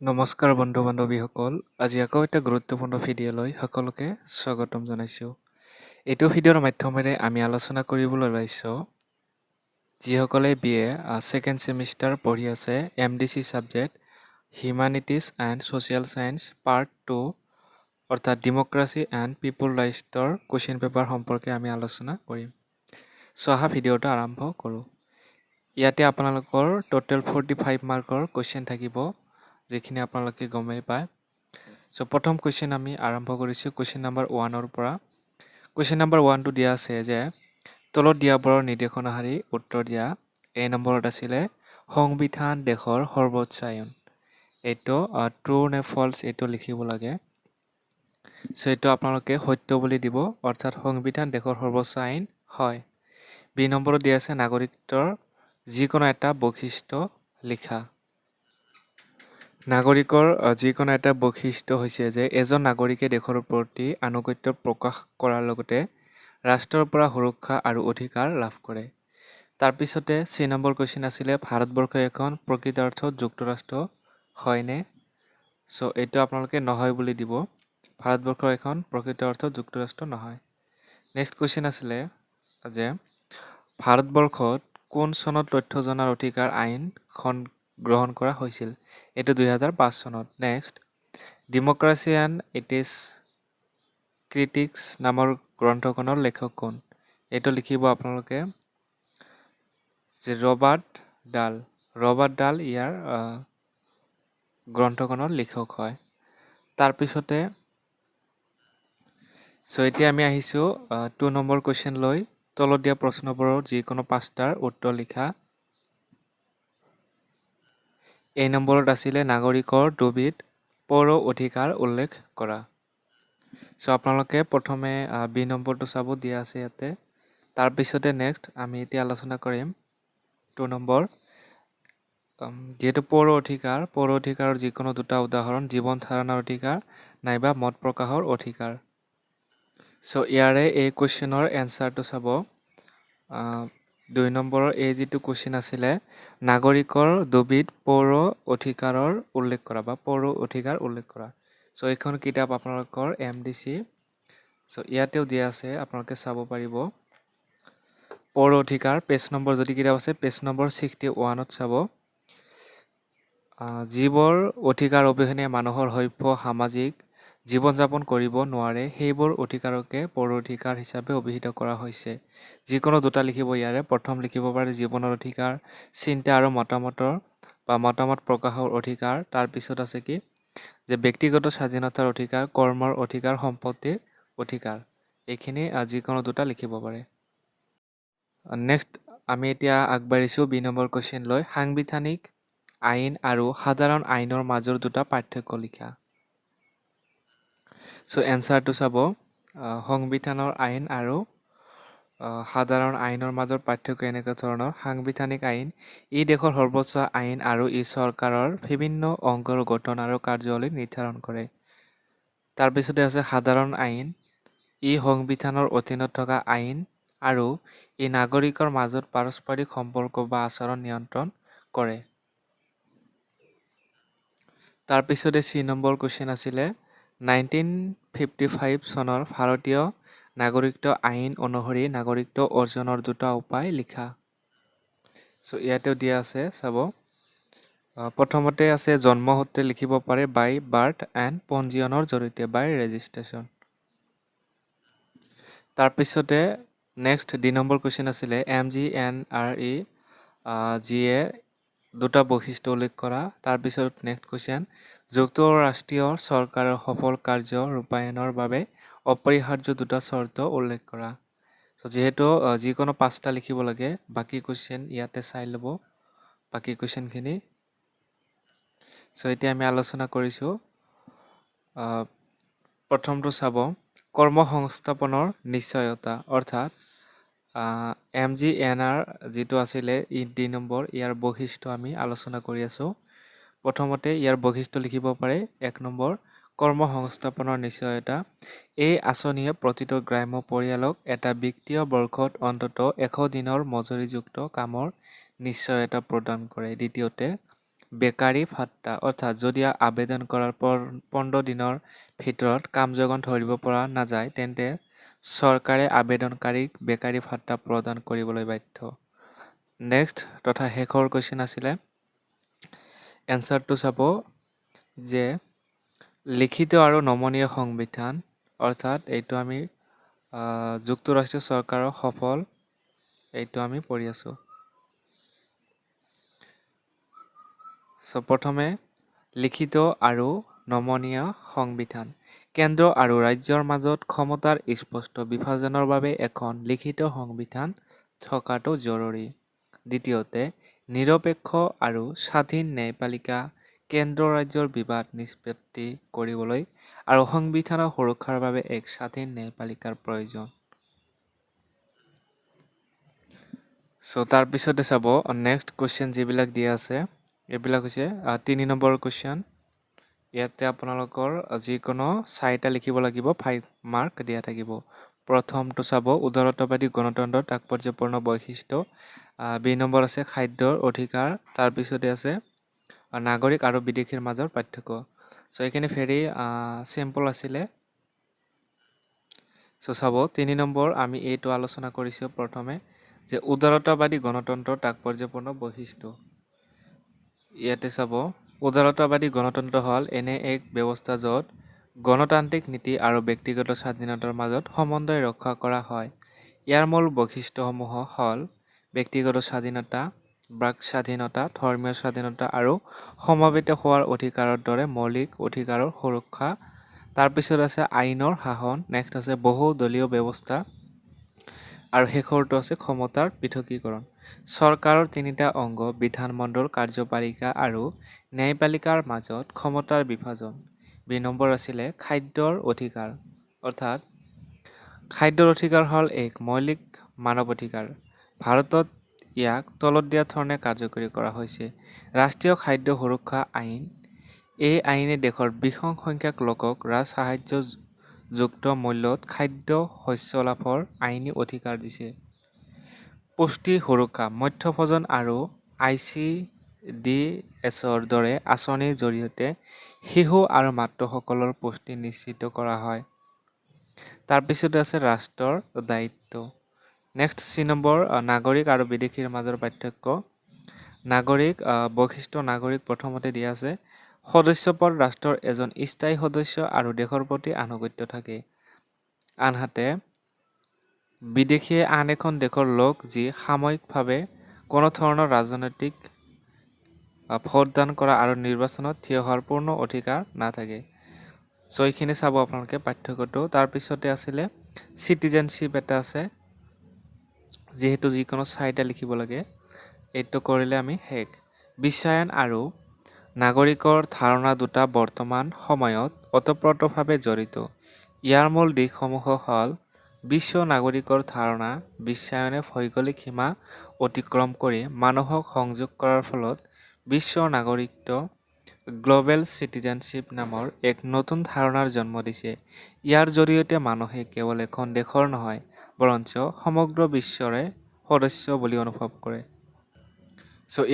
নমস্কাৰ বন্ধু বান্ধৱীসকল, আজি আকৌ এটা গুৰুত্বপূৰ্ণ ভিডিঅ'লৈ সকলোকে স্বাগতম জনাইছোঁ। এইটো ভিডিঅ'ৰ মাধ্যমেৰে আমি আলোচনা কৰিবলৈ ওলাইছোঁ যিসকলে BA ছেকেণ্ড ছেমিষ্টাৰ পঢ়ি আছে MDC subject humanities and social science part 2 অৰ্থাৎ ডেম'ক্ৰেচি এণ্ড পিপল ৰাইটছৰ কুৱেশ্যন পেপাৰ সম্পৰ্কে আমি আলোচনা কৰিম। অহা ভিডিঅ'টো আৰম্ভ কৰোঁ। ইয়াতে আপোনালোকৰ টোটেল 45 মাৰ্কৰ কুৱেশ্যন থাকিব, যিখিনি আপোনালোকে গমেই পায়। প্ৰথম কুৱেশ্যন আমি আৰম্ভ কৰিছোঁ কুৱেশ্যন নম্বৰ 1ৰ পৰা। কুৱেশ্যন নম্বৰ 1টো দিয়া আছে যে তলত দিয়াবোৰৰ নিৰ্দেশনাহাৰী উত্তৰ দিয়া। এই নম্বৰত আছিলে সংবিধান দেশৰ সৰ্বোচ্চ আইন। এইটো ট্ৰু নে ফল্ছ এইটো লিখিব লাগে। এইটো আপোনালোকে সত্য বুলি দিব, অৰ্থাৎ সংবিধান দেশৰ সৰ্বোচ্চ আইন হয়। বি নম্বৰত দিয়া আছে নাগৰিকত্বৰ যিকোনো এটা বৈশিষ্ট্য লিখা। নাগৰিকৰ যিকোনো এটা বৈশিষ্ট্য হৈছে যে এজন নাগৰিকে দেশৰ প্ৰতি আনুগত্য প্ৰকাশ কৰাৰ লগতে ৰাষ্ট্ৰৰ পৰা সুৰক্ষা আৰু অধিকাৰ লাভ কৰে। তাৰপিছতে 3 নম্বৰ কুৱেশ্যন আছিলে ভাৰতবৰ্ষ এখন প্ৰকৃত অৰ্থত যুক্তৰাষ্ট্ৰ হয়নে? এইটো আপোনালোকে নহয় বুলি দিব। ভাৰতবৰ্ষ এখন প্ৰকৃত অৰ্থত যুক্তৰাষ্ট্ৰ নহয়। নেক্সট কুৱেশ্যন আছিলে যে ভাৰতবৰ্ষত কোন চনত তথ্য জনাৰ অধিকাৰ আইনখন গ্ৰহণ কৰা হৈছিল? এইটো 2005 চনত। Next democracy and it's critics নামৰ গ্ৰন্থখনৰ লেখক কোন? এইটো লিখিব আপোনালোকে যে ৰবাৰ্ট ডাল ইয়াৰ গ্ৰন্থখনৰ লিখক হয়। তাৰপিছতে এতিয়া আমি আহিছোঁ 2 নম্বৰ কুৱেশ্যন লৈ। তলত দিয়া প্ৰশ্নবোৰৰ যিকোনো 5টাৰ উত্তৰ লিখা। এই নম্বৰত আছিলে নাগৰিকৰ দুবিধ পৌৰ অধিকাৰ উল্লেখ কৰা। আপোনালোকে প্ৰথমে বি নম্বৰটো চাব, দিয়া আছে ইয়াতে। তাৰপিছতে নেক্সট আমি এতিয়া আলোচনা কৰিম 2 নম্বৰ। যিহেতু পৌৰ অধিকাৰৰ যিকোনো 2টা উদাহৰণ জীৱন ধাৰণৰ অধিকাৰ নাইবা মত প্ৰকাশৰ অধিকাৰ। ইয়াৰে এই কুৱেশ্যনৰ এনচাৰটো চাব। 2 নম্বৰৰ এই যিটো কুৱেশ্যন আছিলে নাগৰিকৰ দুবিধ পৌৰ অধিকাৰৰ উল্লেখ কৰা বা পৌৰ অধিকাৰ উল্লেখ কৰা। এইখন কিতাপ আপোনালোকৰ MDC। ইয়াতেও দিয়া আছে, আপোনালোকে চাব পাৰিব। পৌৰ অধিকাৰ পেজ নম্বৰ যদি কিতাপ আছে পেজ নম্বৰ 61ত চাব। যিবোৰ অধিকাৰ অবিহনে মানুহৰ সভ্য সামাজিক জীৱন যাপন কৰিব নোৱাৰে সেইবোৰ অধিকাৰকে পৌৰ অধিকাৰ হিচাপে অভিহিত কৰা হৈছে। যিকোনো 2টা লিখিব ইয়াৰে। প্ৰথম লিখিব পাৰে জীৱনৰ অধিকাৰ, চিন্তা আৰু মতামতৰ বা মতামত প্ৰকাশৰ অধিকাৰ। তাৰপিছত আছে কি যে ব্যক্তিগত স্বাধীনতাৰ অধিকাৰ, কৰ্মৰ অধিকাৰ, সম্পত্তিৰ অধিকাৰ। এইখিনি যিকোনো 2টা লিখিব পাৰে। নেক্সট আমি এতিয়া আগবাঢ়িছোঁ 2 নম্বৰ কুৱেশ্যন লৈ। সাংবিধানিক আইন আৰু সাধাৰণ আইনৰ মাজৰ 2টা পাৰ্থক্য লিখা। এনচাৰটো চাব। সংবিধানৰ আইন আৰু সাধাৰণ আইনৰ মাজৰ পাৰ্থক্য এনেকুৱা ধৰণৰ। সাংবিধানিক আইন ই দেশৰ সৰ্বোচ্চ আইন আৰু ই চৰকাৰৰ বিভিন্ন অংগৰ গঠন আৰু কাৰ্যাৱলী নিৰ্ধাৰণ কৰে। তাৰপিছতে আছে সাধাৰণ আইন ই সংবিধানৰ অধীনত থকা আইন আৰু ই নাগৰিকৰ মাজত পাৰস্পৰিক সম্পৰ্ক বা আচৰণ নিয়ন্ত্ৰণ কৰে। তাৰপিছতে 3 নম্বৰ কুৱেশ্যন আছিলে 1955 চনৰ ভাৰতীয় নাগৰিকত্ব আইন অনুসৰি নাগৰিকত্ব অৰ্জনৰ 2টা উপায় লিখা। ইয়াতেও দিয়া আছে চাব। প্ৰথমতে আছে জন্মসূত্ৰে লিখিব পাৰে বাই বাৰ্থ এণ্ড পঞ্জীয়নৰ জৰিয়তে বাই ৰেজিষ্ট্ৰেশ্যন। তাৰপিছতে নেক্সট 2 নম্বৰ কুৱেশ্যন আছিলে MGNRE যিয়ে 2টা বৈশিষ্ট্য উল্লেখ কৰা। তাৰপিছত নেক্সট কুৱেশ্যন যুক্তৰাষ্ট্ৰীয় চৰকাৰৰ সফল কাৰ্য ৰূপায়ণৰ বাবে অপৰিহাৰ্য 2টা চৰ্ত উল্লেখ কৰা। যিহেতু যিকোনো 5টা লিখিব লাগে, বাকী কুৱেশ্যন ইয়াতে চাই ল'ব বাকী কুৱেশ্যনখিনি। এতিয়া আমি আলোচনা কৰিছোঁ। প্ৰথমটো চাব কৰ্মসংস্থাপনৰ নিশ্চয়তা, অৰ্থাৎ MGNR যিটো আছিলে 2 নম্বৰ ইয়াৰ বৈশিষ্ট্য আমি আলোচনা কৰি আছোঁ। প্ৰথমতে ইয়াৰ বৈশিষ্ট্য লিখিব পাৰে 1 নম্বৰ কৰ্মসংস্থাপনৰ নিশ্চয়তা। এই আঁচনিয়ে প্ৰতিটো গ্ৰাম্য পৰিয়ালক এটা বিত্তীয় বৰ্ষত অন্ততঃ 100 দিনৰ মজুৰিযুক্ত কামৰ নিশ্চয়তা প্ৰদান কৰে। দ্বিতীয়তে বেকাৰী ভাত্তা অৰ্থাৎ যদি আবেদন কৰাৰ 15 দিনৰ ভিতৰত কাম যোগান ধৰিব পৰা নাযায় তেন্তে চৰকাৰে আবেদনকাৰীক বেকাৰী ভাত্তা প্ৰদান কৰিবলৈ বাধ্য। নেক্সট তথা শেষৰ কুৱেশ্যন আছিলে এনচাৰটো চাব যে লিখিত আৰু নমনীয় সংবিধান অৰ্থাৎ এইটো আমি যুক্তৰাষ্ট্ৰীয় চৰকাৰৰ সফল এইটো আমি পঢ়ি আছোঁ। প্ৰথমে লিখিত আৰু নমনীয় সংবিধান কেন্দ্ৰ আৰু ৰাজ্যৰ মাজত ক্ষমতাৰ স্পষ্ট বিভাজনৰ বাবে এখন লিখিত সংবিধান থকাটো জৰুৰী। দ্বিতীয়তে নিৰপেক্ষ আৰু স্বাধীন ন্যায়পালিকা কেন্দ্ৰ ৰাজ্যৰ বিবাদ নিষ্পত্তি কৰিবলৈ আৰু সংবিধানৰ সুৰক্ষাৰ বাবে এক স্বাধীন ন্যায়পালিকাৰ প্ৰয়োজন। তাৰপিছতে চাব নেক্সট কুৱেশ্যন যিবিলাক দিয়া আছে এইবিলাক হৈছে 3 নম্বৰ কুৱেশ্যন। ইয়াতে আপোনালোকৰ যিকোনো 4টা লিখিব লাগিব 5 মাৰ্ক দিয়া থাকিব। প্ৰথমটো চাব উদাৰতাবাদী গণতন্ত্ৰৰ তাৎপৰ্যপূৰ্ণ বৈশিষ্ট্য। 2 নম্বৰ আছে খাদ্যৰ অধিকাৰ। তাৰপিছতে আছে নাগৰিক আৰু বিদেশীৰ মাজৰ পাৰ্থক্য। এইখিনি ভেৰি চিম্পল আছিলে। চাব 3 নম্বৰ আমি এইটো আলোচনা কৰিছোঁ প্ৰথমে যে উদাৰতাবাদী গণতন্ত্ৰৰ তাৎপৰ্যপূৰ্ণ বৈশিষ্ট্য। ইয়াতে চাব উদাৰতাবাদী গণতন্ত্ৰ হ'ল এনে এক ব্যৱস্থা য'ত গণতান্ত্ৰিক নীতি আৰু ব্যক্তিগত স্বাধীনতাৰ মাজত সমন্বয় ৰক্ষা কৰা হয়। ইয়াৰ মূল বৈশিষ্ট্যসমূহ হ'ল ব্যক্তিগত স্বাধীনতা, বাক স্বাধীনতা, ধৰ্মীয় স্বাধীনতা আৰু সমবেত হোৱাৰ অধিকাৰৰ দৰে মৌলিক অধিকাৰৰ সুৰক্ষা। তাৰপিছত আছে আইনৰ শাসন, নেক্সট আছে বহুদলীয় ব্যৱস্থা আৰু শেষৰটো আছে ক্ষমতাৰ পৃথকীকৰণ। চৰকাৰৰ 3টা অংগ বিধানমণ্ডল, কাৰ্যপালিকা আৰু ন্যায়পালিকাৰ মাজত ক্ষমতাৰ বিভাজন। 2 নম্বৰ আছিলে খাদ্যৰ অধিকাৰ অৰ্থাৎ খাদ্যৰ অধিকাৰ হ'ল এক মৌলিক মানৱ অধিকাৰ। ভাৰতত ইয়াক তলত দিয়া ধৰণে কাৰ্যকৰী কৰা হৈছে। ৰাষ্ট্ৰীয় খাদ্য সুৰক্ষা আইন। এই আইনে দেশৰ বৃহৎ সংখ্যক লোকক ৰাজসাহায্যযুক্ত মূল্যত খাদ্য শস্য লাভৰ আইনী অধিকাৰ দিছে। পুষ্টি সুৰক্ষা মধ্যাহ্ন আৰু ICDSৰ দৰে আঁচনিৰ জৰিয়তে শিশু আৰু মাতৃসকলৰ পুষ্টি নিশ্চিত কৰা হয়। তাৰপিছতে আছে ৰাষ্ট্ৰৰ দায়িত্ব। নেক্সট 3 নম্বৰ নাগৰিক আৰু বিদেশীৰ মাজৰ পাৰ্থক্য। নাগৰিক বৈশিষ্ট্য নাগৰিক প্ৰথমতে দিয়া আছে সদস্যপদ ৰাষ্ট্ৰৰ এজন স্থায়ী সদস্য আৰু দেশৰ প্ৰতি আনুগত্য থাকে। আনহাতে বিদেশী আন এখন দেশৰ লোক যি সাময়িকভাৱে কোনো ধৰণৰ ৰাজনৈতিক ভোটদান কৰা আৰু নিৰ্বাচনত থিয় হোৱাৰ পূৰ্ণ অধিকাৰ নাথাকে। এইখিনি চাব আপোনালোকে পাৰ্থক্যটো। তাৰপিছতে আছিলে চিটিজেনশ্বিপ এটা আছে যিহেতু যিকোনো 4টা লিখিব লাগে। এইটো কৰিলে আমি শেষ। বিশ্বায়ন আৰু নাগৰিকৰ ধাৰণা দুটা বৰ্তমান সময়ত ওতপ্ৰোতভাৱে জড়িত। ইয়াৰ মূল দিশসমূহ হ'ল বিশ্ব নাগৰিকৰ ধাৰণা বিশ্বায়নে ভৌগোলিক সীমা অতিক্ৰম কৰি মানুহক সংযোগ কৰাৰ ফলত বিশ্ব নাগৰিকত্ব গ্ল'বেল চিটিজেনশ্বিপ নামৰ এক নতুন ধাৰণাৰ জন্ম দিছে। ইয়াৰ জৰিয়তে মানুহে কেৱল এখন দেশৰ নহয় বৰঞ্চ সমগ্ৰ বিশ্বৰে সদস্য বুলি অনুভৱ কৰে।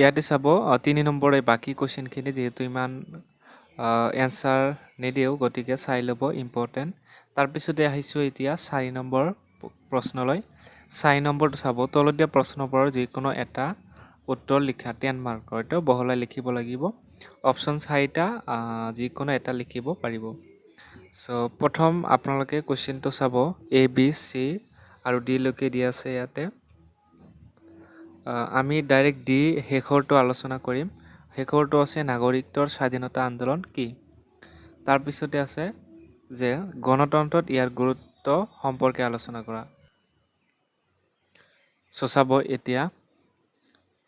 ইয়াতে চাব 3 নম্বৰ এই বাকী কুৱেশ্যনখিনি যিহেতু ইমান এনচাৰ নিদিওঁ গতিকে চাই ল'ব ইম্পৰ্টেণ্ট। তাৰপিছতে আহিছোঁ এতিয়া 4 নম্বৰ প্ৰশ্নলৈ। 4 নম্বৰটো চাব তলত দিয়া প্ৰশ্নবোৰৰ যিকোনো এটা উত্তৰ লিখা 10 মাৰ্কৰ। এইটো বহলাই লিখিব লাগিব। অপশ্যন 4টা যিকোনো এটা লিখিব পাৰিব। প্ৰথম আপোনালোকে কুৱেশ্যনটো চাব A, B, C আৰু D লৈকে দিয়া আছে ইয়াতে। আমি ডাইৰেক্ট D শেষৰটো আলোচনা কৰিম। শেষৰটো আছে নাগৰিকত্বৰ স্বাধীনতা আন্দোলন কি? তাৰপিছতে আছে যে গণতন্ত্ৰত ইয়াৰ গুৰুত্ব সম্পৰ্কে আলোচনা কৰা। চাব এতিয়া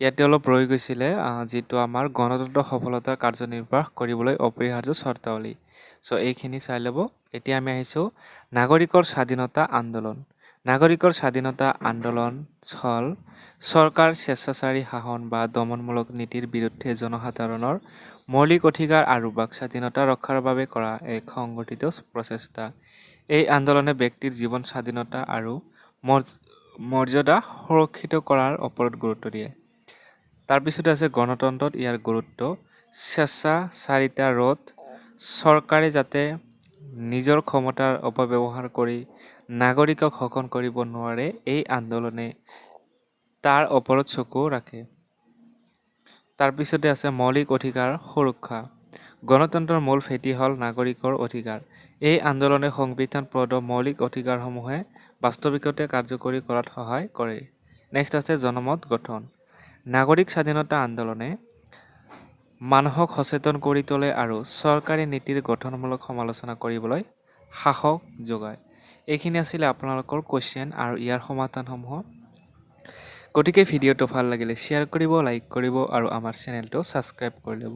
ইয়াতে অলপ ৰৈ গৈছিলে যিটো আমাৰ গণতন্ত্ৰ সফলতাৰ কাৰ্যনিৰ্বাহ কৰিবলৈ অপৰিহাৰ্য চৰ্তাৱলী। এইখিনি চাই ল'ব। এতিয়া আমি আহিছোঁ নাগৰিকৰ স্বাধীনতা আন্দোলন। নাগৰিকৰ স্বাধীনতা আন্দোলন হ'ল চৰকাৰ স্বেচ্ছাচাৰী শাসন বা দমনমূলক নীতিৰ বিৰুদ্ধে জনসাধাৰণৰ মৌলিক অধিকাৰ আৰু বাক স্বাধীনতা ৰক্ষাৰ বাবে কৰা এক সংগঠিত প্ৰচেষ্টা। এই আন্দোলনে ব্যক্তিৰ জীৱন স্বাধীনতা আৰু মৰ্যাদা সুৰক্ষিত কৰাৰ ওপৰত গুৰুত্ব দিয়ে। তাৰপিছতে আছে গণতন্ত্ৰত ইয়াৰ গুৰুত্ব। স্বেচ্ছাচাৰিতা চৰকাৰে যাতে নিজৰ ক্ষমতাৰ অপব্যৱহাৰ কৰি নাগৰিকক শোষণ কৰিব নোৱাৰে এই আন্দোলনে তাৰ ওপৰত চকু ৰাখে। তাৰপিছতে আছে মৌলিক অধিকাৰ সুৰক্ষা। গণতন্ত্ৰৰ মূল ভেটি হ'ল নাগৰিকৰ অধিকাৰ। এই আন্দোলনে সংবিধানপ্ৰদ মৌলিক অধিকাৰসমূহে বাস্তৱিকতে কাৰ্যকৰী কৰাত সহায় কৰে। নেক্সট আছে জনমত গঠন। নাগৰিক স্বাধীনতা আন্দোলনে মানুহক সচেতন কৰি তোলে আৰু চৰকাৰী নীতিৰ গঠনমূলক সমালোচনা কৰিবলৈ সাহস যোগায়। এইখিনি আছিলে আপোনালোকৰ কুৱেশ্যন আৰু ইয়াৰ সমাধানসমূহ। গতিকে ভিডিঅ'টো ভাল লাগিলে শ্বেয়াৰ কৰিব, লাইক কৰিব আৰু আমাৰ চেনেলটো ছাবস্ক্ৰাইব কৰি ল'ব।